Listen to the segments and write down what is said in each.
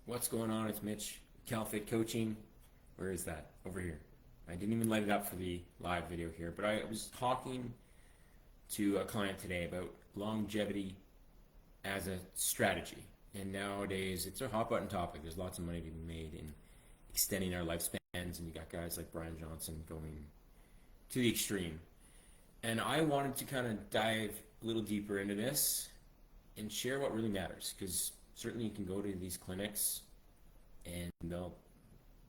What's going on? It's Mitch, CalFit Coaching. Where is that? Over here. I didn't even light it up for the live video here, but I was talking to a client today about longevity as a strategy. And nowadays, it's a hot button topic. There's lots of money to be made in extending our lifespans, and you got guys like Brian Johnson going to the extreme. And I wanted to kind of dive a little deeper into this and share what really matters, because certainly you can go to these clinics and they'll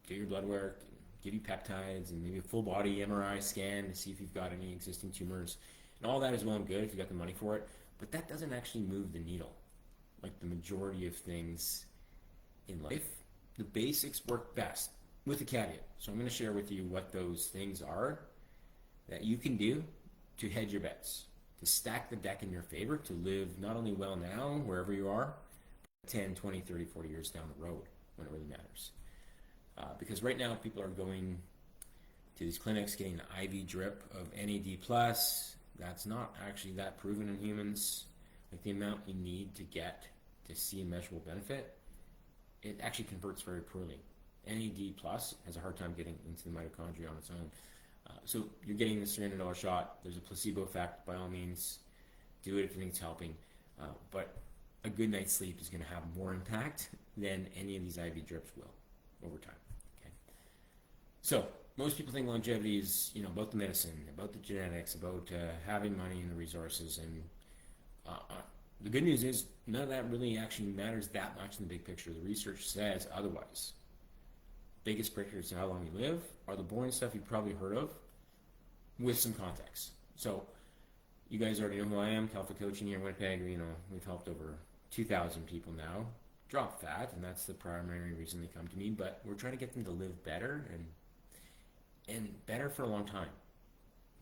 do your blood work, give you peptides, and maybe a full body MRI scan to see if you've got any existing tumors. And all that is well and good if you got the money for it, but that doesn't actually move the needle like the majority of things in life. The basics work best with a caveat. So I'm going to share with you what those things are that you can do to hedge your bets, to stack the deck in your favor, to live not only well now, wherever you are, 10, 20, 30, 40 years down the road when it really matters. Because right now people are going to these clinics getting an IV drip of NAD+. That's not actually that proven in humans. Like the amount you need to get to see a measurable benefit, it actually converts very poorly. NAD+ has a hard time getting into the mitochondria on its own. So you're getting this $300 shot. There's a placebo effect. By all means, do it if you think it's helping. But a good night's sleep is going to have more impact than any of these IV drips will over time. Okay. So most people think longevity is, about the medicine, about the genetics, about having money and the resources. And the good news is none of that really actually matters that much in the big picture. The research says otherwise. Biggest predictors of how long you live are the boring stuff you've probably heard of with some context. So you guys already know who I am, CalFit Coaching here in Winnipeg. We've helped over 2,000 people now drop fat, and that's the primary reason they come to me. But we're trying to get them to live better and better for a long time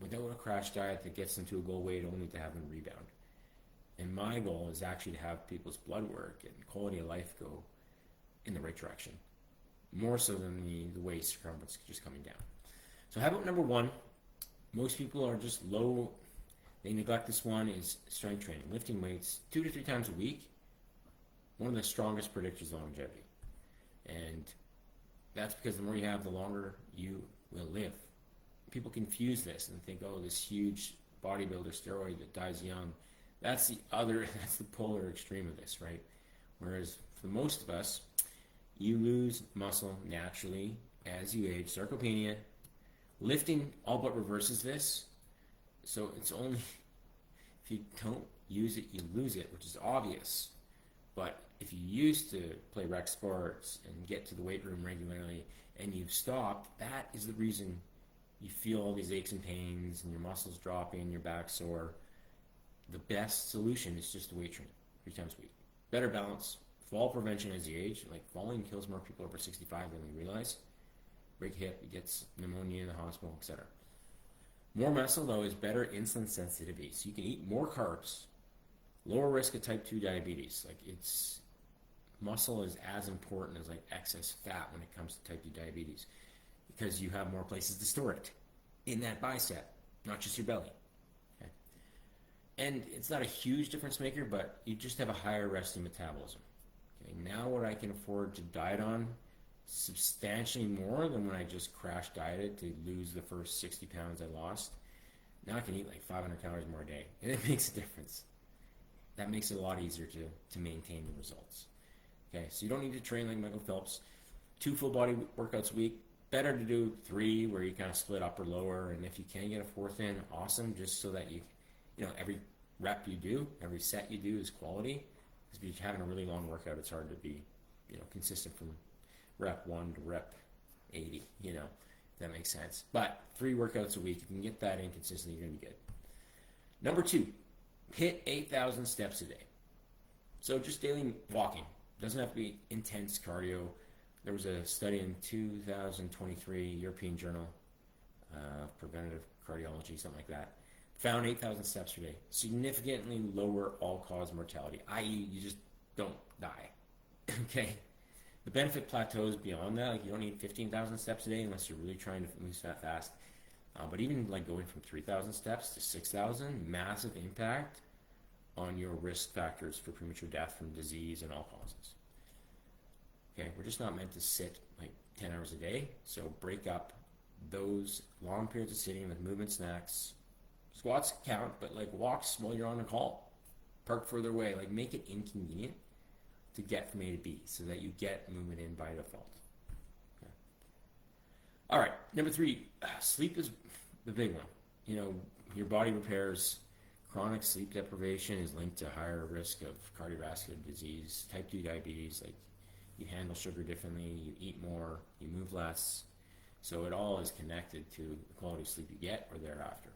without a crash diet that gets them to a goal weight only to have them rebound. And my goal is actually to have people's blood work and quality of life go in the right direction, more so than the waist circumference just coming down. So how about number one? Most people are just low. They neglect this one, is strength training, lifting weights 2 to 3 times a week. One of the strongest predictors of longevity. And that's because the more you have, the longer you will live. People confuse this and think, oh, this huge bodybuilder steroid that dies young. That's the polar extreme of this, right? Whereas for most of us, you lose muscle naturally as you age. Sarcopenia. Lifting all but reverses this. So it's only if you don't use it, you lose it, which is obvious. But if you used to play rec sports and get to the weight room regularly and you've stopped, that is the reason you feel all these aches and pains and your muscles dropping, your back sore. The best solution is just to weight train 3 times a week. Better balance, fall prevention as you age. Like falling kills more people over 65 than we realize. Break hip, it gets pneumonia in the hospital, etc. More muscle, though, is better insulin sensitivity. So you can eat more carbs, lower risk of type 2 diabetes. Muscle is as important as excess fat when it comes to type 2 diabetes, because you have more places to store it in that bicep, not just your belly. Okay? And it's not a huge difference maker, but you just have a higher resting metabolism. Okay? Now what I can afford to diet on substantially more than when I just crash dieted to lose the first 60 pounds I lost. Now I can eat 500 calories more a day, and it makes a difference. That makes it a lot easier to maintain the results. Okay, so you don't need to train like Michael Phelps. 2 full body workouts a week. Better to do 3 where you kind of split upper lower, and if you can get a 4th in, awesome, just so that every rep you do, every set you do is quality. Because if you're having a really long workout, it's hard to be consistent from rep 1 to rep 80, if that makes sense. But 3 workouts a week, if you can get that in consistently, you're going to be good. Number 2, hit 8,000 steps a day. So just daily walking. Doesn't have to be intense cardio. There was a study in 2023, European Journal of Preventive Cardiology, something like that, found 8,000 steps per day. Significantly lower all-cause mortality, i.e. you just don't die. Okay? The benefit plateaus beyond that. You don't need 15,000 steps a day unless you're really trying to lose fat fast. But even going from 3,000 steps to 6,000, massive impact on your risk factors for premature death from disease and all causes. Okay, we're just not meant to sit like 10 hours a day. So break up those long periods of sitting with movement snacks. Squats count, but like walks while you're on a call. Park further away. Like make it inconvenient to get from A to B so that you get movement in by default. Okay. All right, number 3, sleep is the big one. You know, your body repairs. Chronic sleep deprivation is linked to higher risk of cardiovascular disease, type 2 diabetes. Like you handle sugar differently, you eat more, you move less. So it all is connected to the quality of sleep you get or thereafter.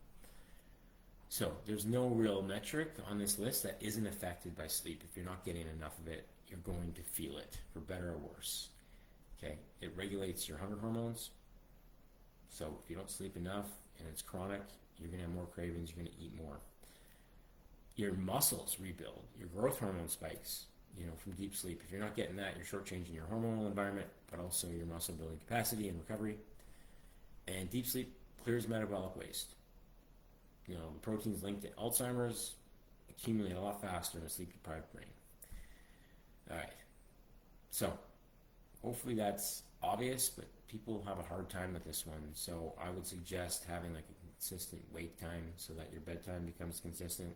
So there's no real metric on this list that isn't affected by sleep. If you're not getting enough of it, you're going to feel it, for better or worse. Okay, it regulates your hunger hormones. So if you don't sleep enough and it's chronic, you're going to have more cravings, you're going to eat more. Your muscles rebuild, your growth hormone spikes, you know, from deep sleep. If you're not getting that, you're shortchanging your hormonal environment, but also your muscle building capacity and recovery. And deep sleep clears metabolic waste. You know, the proteins linked to Alzheimer's accumulate a lot faster in a sleep-deprived brain. All right. So, hopefully that's obvious, but people have a hard time with this one. So I would suggest having like a consistent wake time so that your bedtime becomes consistent.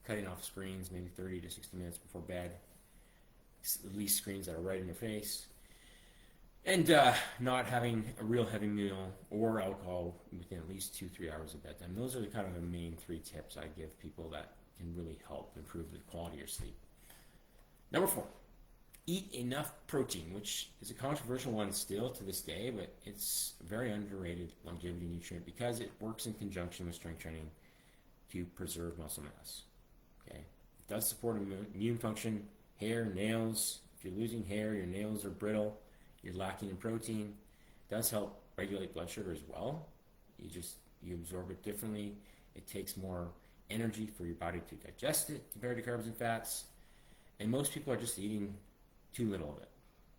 Cutting off screens maybe 30 to 60 minutes before bed. At least screens that are right in your face. And not having a real heavy meal or alcohol within at least 2-3 hours of bedtime. Those are the kind of the main 3 tips I give people that can really help improve the quality of your sleep. Number 4, eat enough protein, which is a controversial one still to this day, but it's a very underrated longevity nutrient because it works in conjunction with strength training to preserve muscle mass. Okay, it does support immune function, hair, nails. If you're losing hair, your nails are brittle, you're lacking in protein. It does help regulate blood sugar as well. You absorb it differently. It takes more energy for your body to digest it compared to carbs and fats. And most people are just eating too little of it.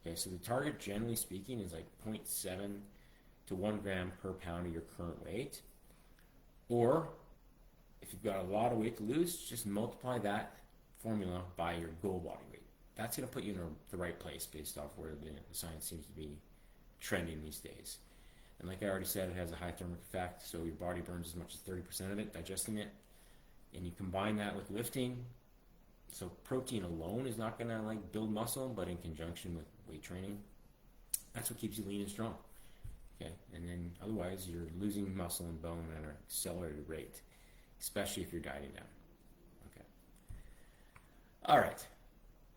Okay, so the target, generally speaking, is like 0.7 to 1 gram per pound of your current weight. Or if you've got a lot of weight to lose, just multiply that formula by your goal body weight. That's going to put you in the right place based off where the science seems to be trending these days. And like I already said, it has a high thermic effect, so your body burns as much as 30% of it, digesting it. And you combine that with lifting. So protein alone is not going to like build muscle, but in conjunction with weight training, that's what keeps you lean and strong. Okay, and then otherwise you're losing muscle and bone at an accelerated rate, especially if you're dieting down. Okay. All right.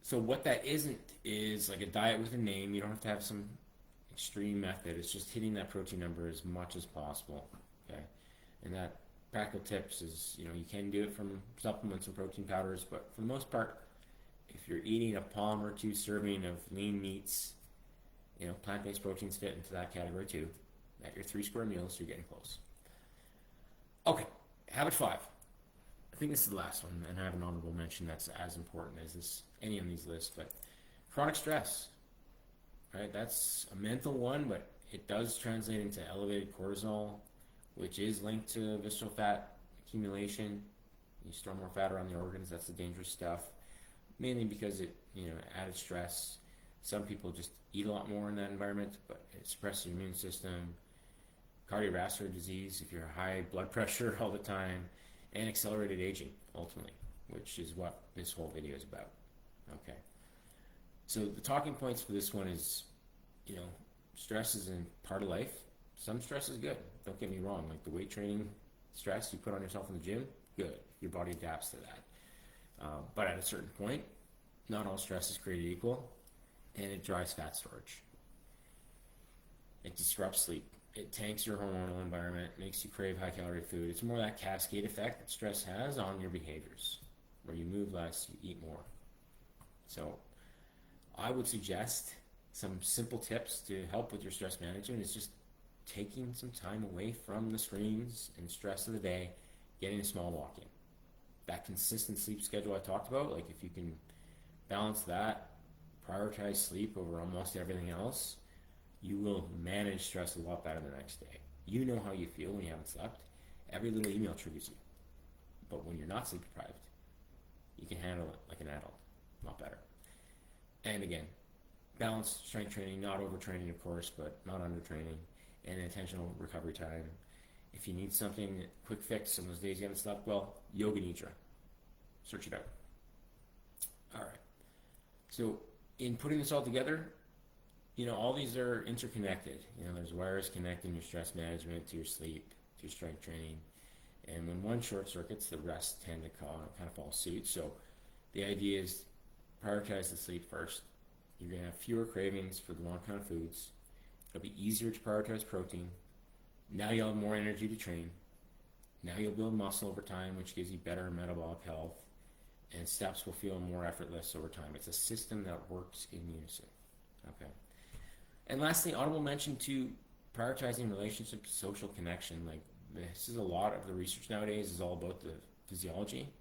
So what that isn't is like a diet with a name. You don't have to have some extreme method. It's just hitting that protein number as much as possible. Okay, and that practical tips is, you know, you can do it from supplements and protein powders, but for the most part, if you're eating a palm or 2 serving of lean meats, you know, plant-based proteins fit into that category too. At your 3 square meals, you're getting close. Okay, habit 5. I think this is the last one, and I have an honorable mention that's as important as any of these lists, but chronic stress. Right, that's a mental one, but it does translate into elevated cortisol, which is linked to visceral fat accumulation. You store more fat around the organs. That's the dangerous stuff, mainly because it, you know, added stress. Some people just eat a lot more in that environment, but it suppresses your immune system. Cardiovascular disease, if you're high blood pressure all the time, and accelerated aging, ultimately, which is what this whole video is about. Okay. So the talking points for this one is, you know, stress is a part of life. Some stress is good. Don't get me wrong. Like the weight training stress you put on yourself in the gym, good. Your body adapts to that. But at a certain point, not all stress is created equal, and it drives fat storage. It disrupts sleep. It tanks your hormonal environment, makes you crave high-calorie food. It's more that cascade effect that stress has on your behaviors, where you move less, you eat more. So I would suggest some simple tips to help with your stress management is just taking some time away from the screens and stress of the day, getting a small walk in. That consistent sleep schedule I talked about, like if you can balance that, prioritize sleep over almost everything else, you will manage stress a lot better the next day. You know how you feel when you haven't slept. Every little email triggers you. But when you're not sleep deprived, you can handle it like an adult, a lot better. And again, balanced strength training, not overtraining, of course, but not undertraining, and intentional recovery time. If you need something quick fix on those days you haven't slept well, Yoga Nidra. Search it out. All right. So in putting this all together, all these are interconnected. There's wires connecting your stress management to your sleep, to your strength training. And when one short circuits, the rest tend to kind of follow suit. So the idea is prioritize the sleep first. You're going to have fewer cravings for the wrong kind of foods. It'll be easier to prioritize protein. Now you'll have more energy to train. Now you'll build muscle over time, which gives you better metabolic health. And steps will feel more effortless over time. It's a system that works in unison. Okay. And lastly, Audible mentioned too, prioritizing relationships, social connection. Like, this is a lot of the research nowadays is all about the physiology,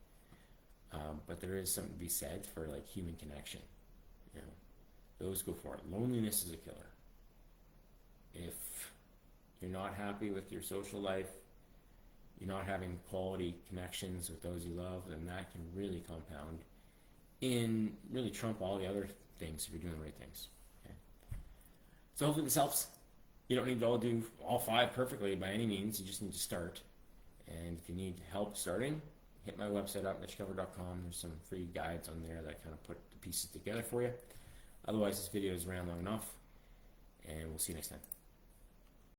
but there is something to be said for like human connection. Those go for it. Loneliness is a killer. If you're not happy with your social life, you're not having quality connections with those you love, then that can really compound and really trump all the other things if you're doing the right things. Okay? So hopefully this helps. You don't need to do all 5 perfectly by any means. You just need to start. And if you need help starting, hit my website up, mitchcover.com. There's some free guides on there that kind of put the pieces together for you. Otherwise, this video is ran long enough, and we'll see you next time.